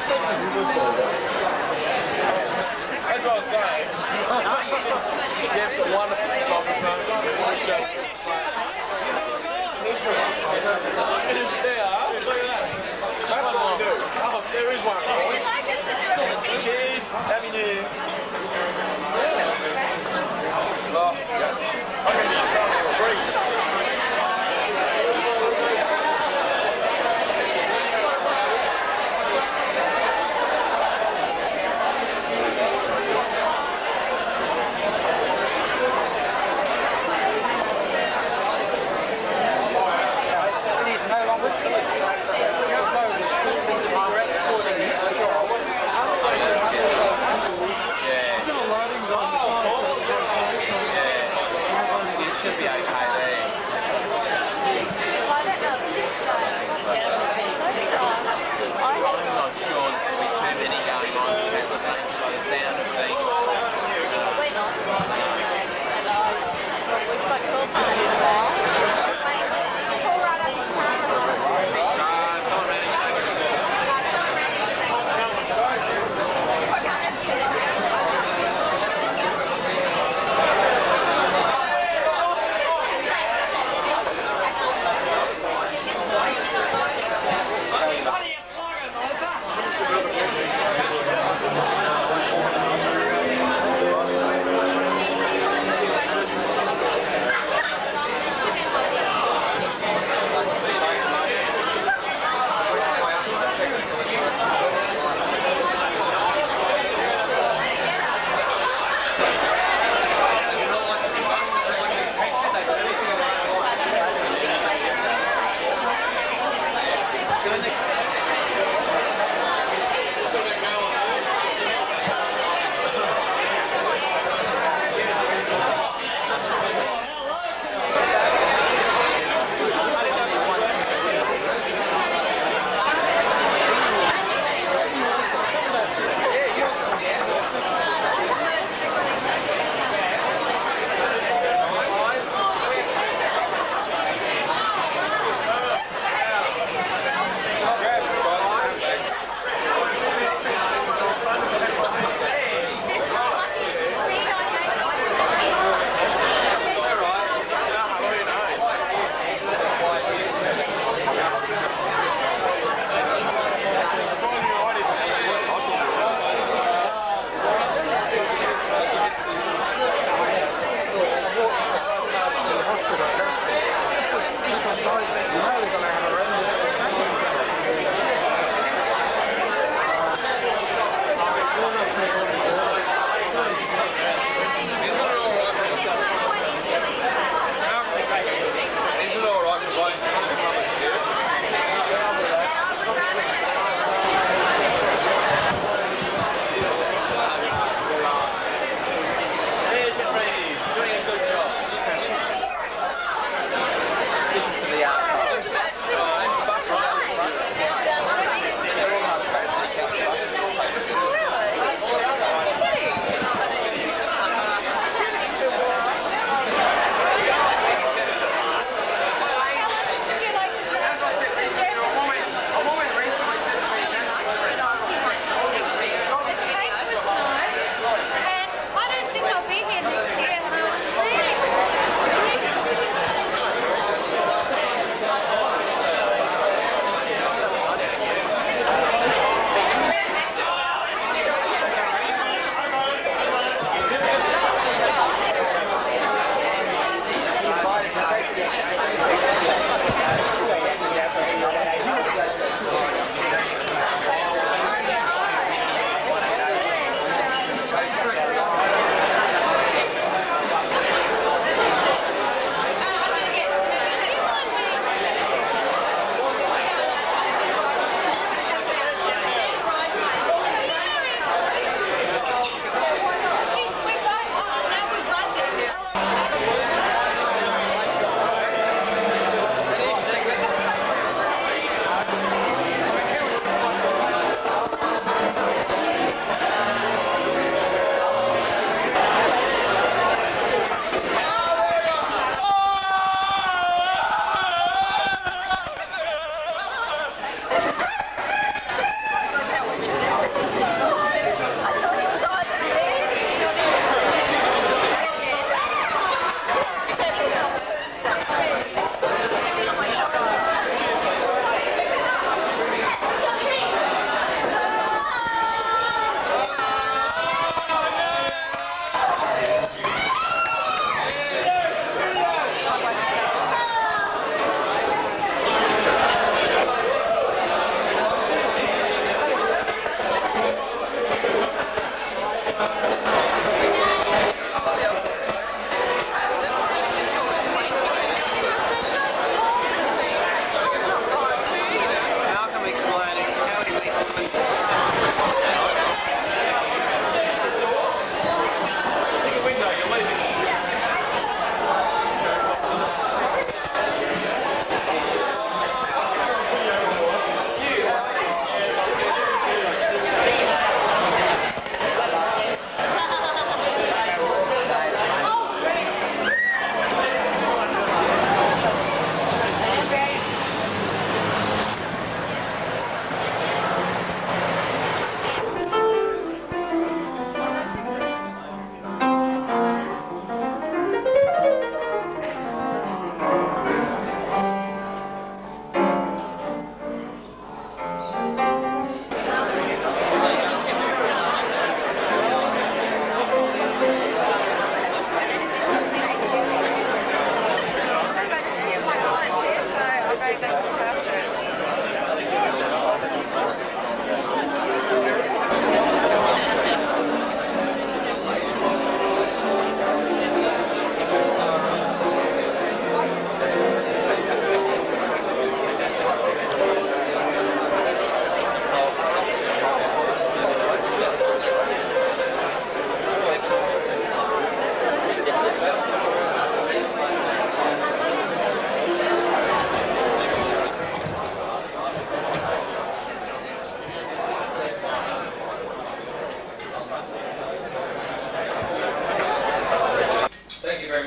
That's what I'm saying. Jeff's a wonderful photographer. Also, it is there. Look at that. That's what I do. Oh, there is one. Would you like us to do a picture? Cheers. Happy New Year. Oh, yeah. I can just tell you free.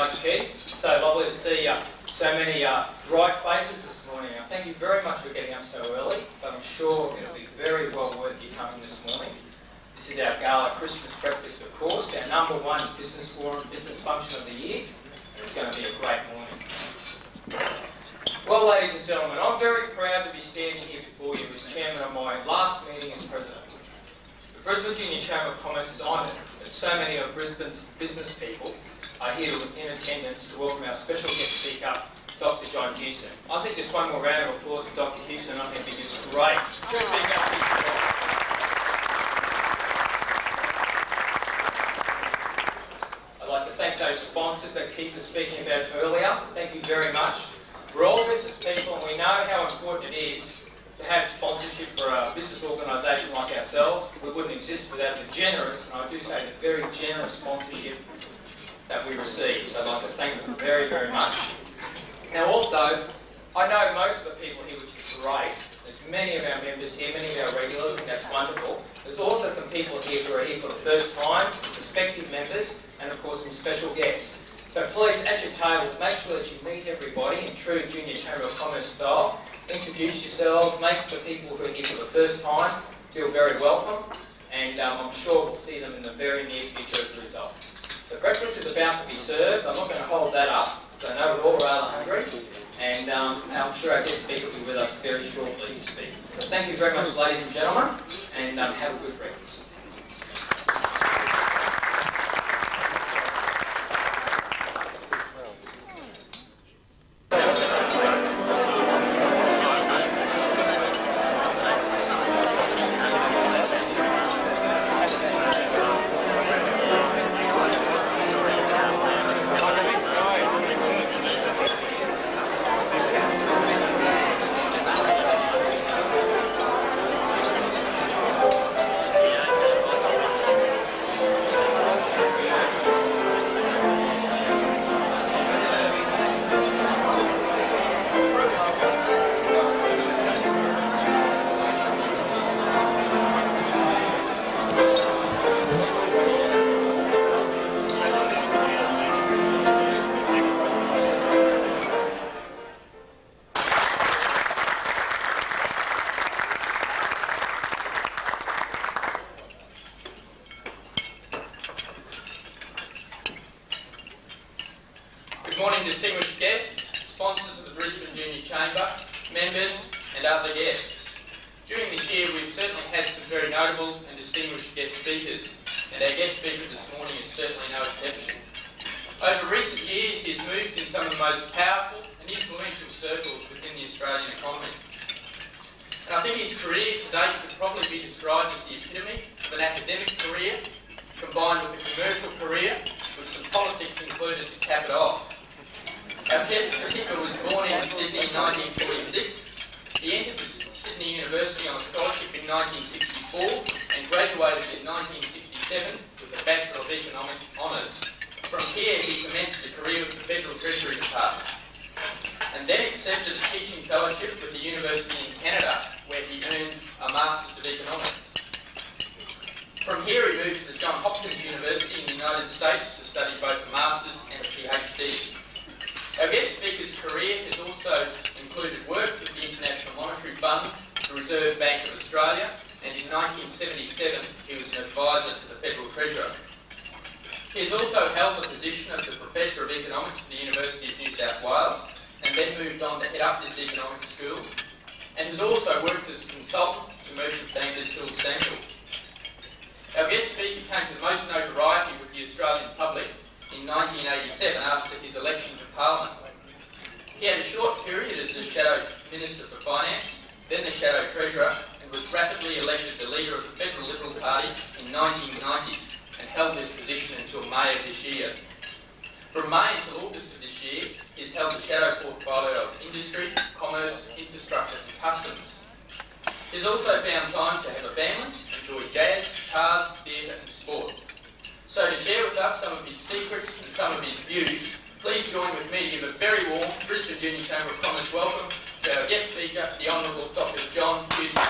much, Keith. So lovely to see so many bright faces this morning. Thank you very much for getting up so early, but I'm sure it'll be very well worth you coming this morning. This is our gala Christmas breakfast, of course, our number one business forum, business function of the year. It's going to be a great morning. Well, ladies and gentlemen, I'm very proud to be standing here before you as chairman of my last meeting as president. The Brisbane Junior Chamber of Commerce is honoured that so many of Brisbane's business people are here in attendance to welcome our special guest speaker, Dr. John Hewson. I think just one more round of applause for Dr. Hewson. I think it's great. I'd like to thank those sponsors that Keith was speaking about earlier. Thank you very much. We're all business people and we know how important it is to have sponsorship for a business organisation like ourselves. We wouldn't exist without the generous, and I do say the very generous sponsorship that we receive. So I'd like to thank them very, very much. Now also, I know most of the people here, which is great. There's many of our members here, many of our regulars, and that's wonderful. There's also some people here who are here for the first time, some prospective members, and of course some special guests. So please, at your tables, make sure that you meet everybody in true Junior Chamber of Commerce style. Introduce yourselves, make the people who are here for the first time feel very welcome, and I'm sure we'll see them in the very near future as a result. So breakfast is about to be served. I'm not going to hold that up, because I know we're all rather hungry, and I'm sure our guest speaker will be with us very shortly to speak. So thank you very much, ladies and gentlemen, and have a good breakfast. Good morning, distinguished guests, sponsors of the Brisbane Junior Chamber, members and other guests. During this year we've certainly had some very notable and distinguished guest speakers, and our guest speaker this morning is certainly no exception. Over recent years he has moved in some of the most powerful and influential circles within the Australian economy. And I think his career to date could probably be described as the epitome of an academic career combined with a commercial career with some politics included to cap it off. Our guest speaker was born in Sydney in 1946. He entered Sydney University on a scholarship in 1964 and graduated in 1967 with a Bachelor of Economics Honours. From here he commenced a career with the Federal Treasury Department and then accepted a teaching fellowship with the University in Canada where he earned a Masters of Economics. From here he moved to the Johns Hopkins University in the United States to study both a Masters and a PhD. Our guest speaker's career has also included work with the International Monetary Fund, the Reserve Bank of Australia, and in 1977 he was an advisor to the Federal Treasurer. He has also held the position of the Professor of Economics at the University of New South Wales, and then moved on to head up this economics school, and has also worked as a consultant to merchant bankers Hill Central. Our guest speaker came to the most notoriety with the Australian public in 1987 after his election to Parliament. He had a short period as the Shadow Minister for Finance, then the Shadow Treasurer, and was rapidly elected the leader of the Federal Liberal Party in 1990 and held this position until May of this year. From May until August of this year, he has held the shadow portfolio of industry, commerce, infrastructure and customs. He has also found time to have a family, enjoy jazz, cars, theatre and sport. So to share with us some of his secrets and some of his views, please join with me to give a very warm Brisbane Junior Chamber of Commerce welcome to our guest speaker, the Honourable Dr. John Hewson.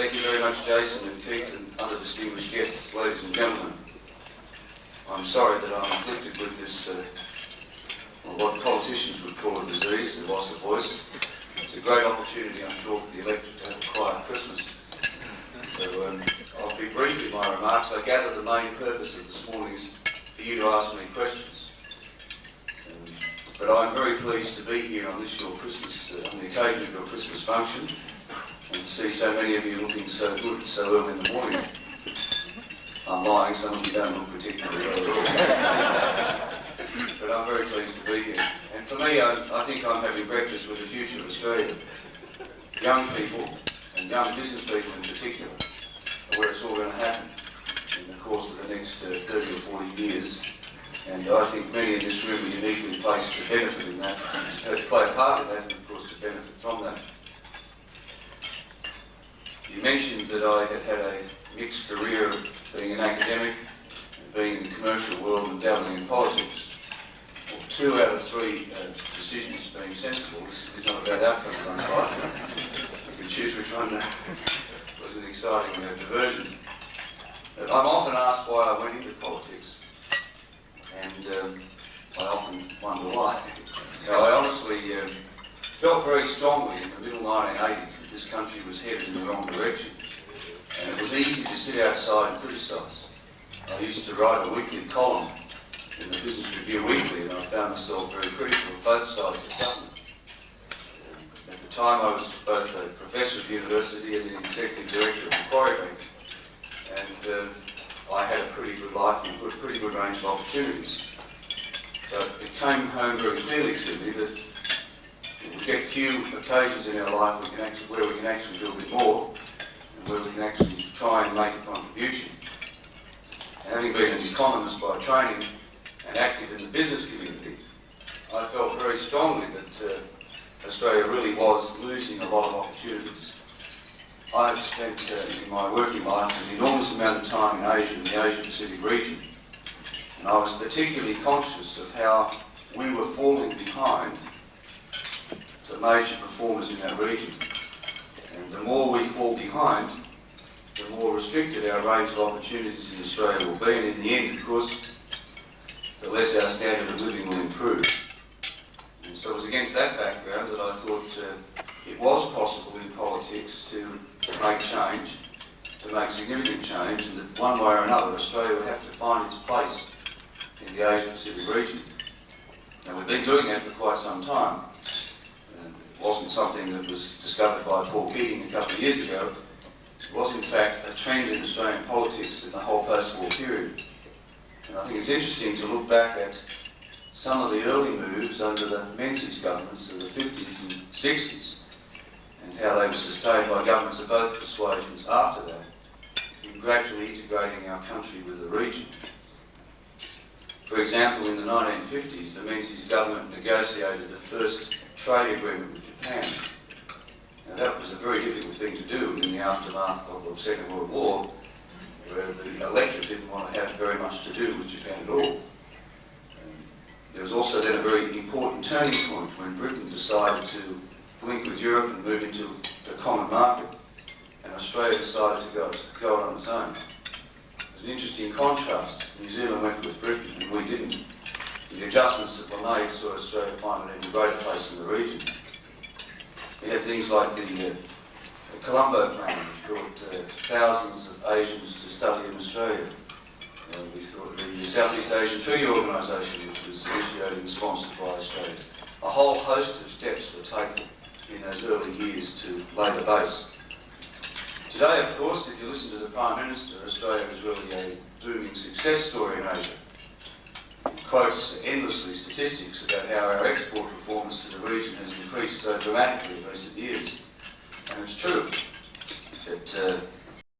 Thank you very much, Jason and Keith, and other distinguished guests, ladies and gentlemen. I'm sorry that I'm afflicted with this, what politicians would call a disease, the loss of voice. It's a great opportunity, I'm sure, for the electorate to have a quiet Christmas. So I'll be brief in my remarks. I gather the main purpose of this morning is for you to ask me questions. But I'm very pleased to be here on this, your Christmas, on the occasion of your Christmas function, and to see so many of you looking so good so early in the morning. I'm lying, some of you don't look particularly well at all. But I'm very pleased to be here. And for me, I think I'm having breakfast with the future of Australia. Young people, and young business people in particular, are where it's all going to happen in the course of the next 30 or 40 years. And I think many in this room are uniquely placed to benefit in that, to play a part in that, and of course to benefit from that. You mentioned that I had had a mixed career of being an academic and being in the commercial world and dabbling in politics. Well, 2 out of 3 decisions being sensible. This is not a bad outcome of one's life. You can choose which one was an exciting diversion. But I'm often asked why I went into politics, and I often wonder why. I honestly felt very strongly in the middle 1980s that this country was headed in the wrong direction, and it was easy to sit outside and criticise. I used to write a weekly column in the Business Review Weekly, and I found myself very critical of both sides of government. At the time I was both a professor at the university and the executive director of Macquarie Bank, and I had a pretty good life and a pretty good range of opportunities. But it came home very clearly to me that we get few occasions in our life where we can actually do a bit more, and where we can actually try and make a contribution. And having been an economist by training and active in the business community, I felt very strongly that Australia really was losing a lot of opportunities. I've spent in my working life an enormous amount of time in Asia, in the Asia-Pacific region, and I was particularly conscious of how we were falling behind the major performers in that region. And the more we fall behind, the more restricted our range of opportunities in Australia will be, and in the end, of course, the less our standard of living will improve. And so it was against that background that I thought it was possible in politics to make change, to make significant change, and that one way or another Australia would have to find its place in the Asia-Pacific region. And we've been doing that for quite some time. It wasn't something that was discovered by Paul Keating a couple of years ago. It was in fact a trend in Australian politics in the whole post-war period. And I think it's interesting to look back at some of the early moves under the Menzies governments of the 50s and 60s, and how they were sustained by governments of both persuasions after that, in gradually integrating our country with the region. For example, in the 1950s, the Menzies government negotiated the first trade agreement with Japan. Now that was a very difficult thing to do in the aftermath of the Second World War, where the electorate didn't want to have very much to do with Japan at all. There was also then a very important turning point when Britain decided to link with Europe and move into the common market, and Australia decided to go it on its own. There's an interesting contrast. New Zealand went with Britain and we didn't. The adjustments that were made saw Australia find an even greater place in the region. We had things like the Colombo plan, which brought thousands of Asians to study in Australia. We thought the Southeast Asian Treaty Organisation, which was initiated and sponsored by Australia. A whole host of steps were taken in those early years to lay the base. Today, of course, if you listen to the Prime Minister, Australia is really a booming success story in Asia. He quotes endlessly statistics about how our export performance to the region has increased so dramatically in recent years. And it's true that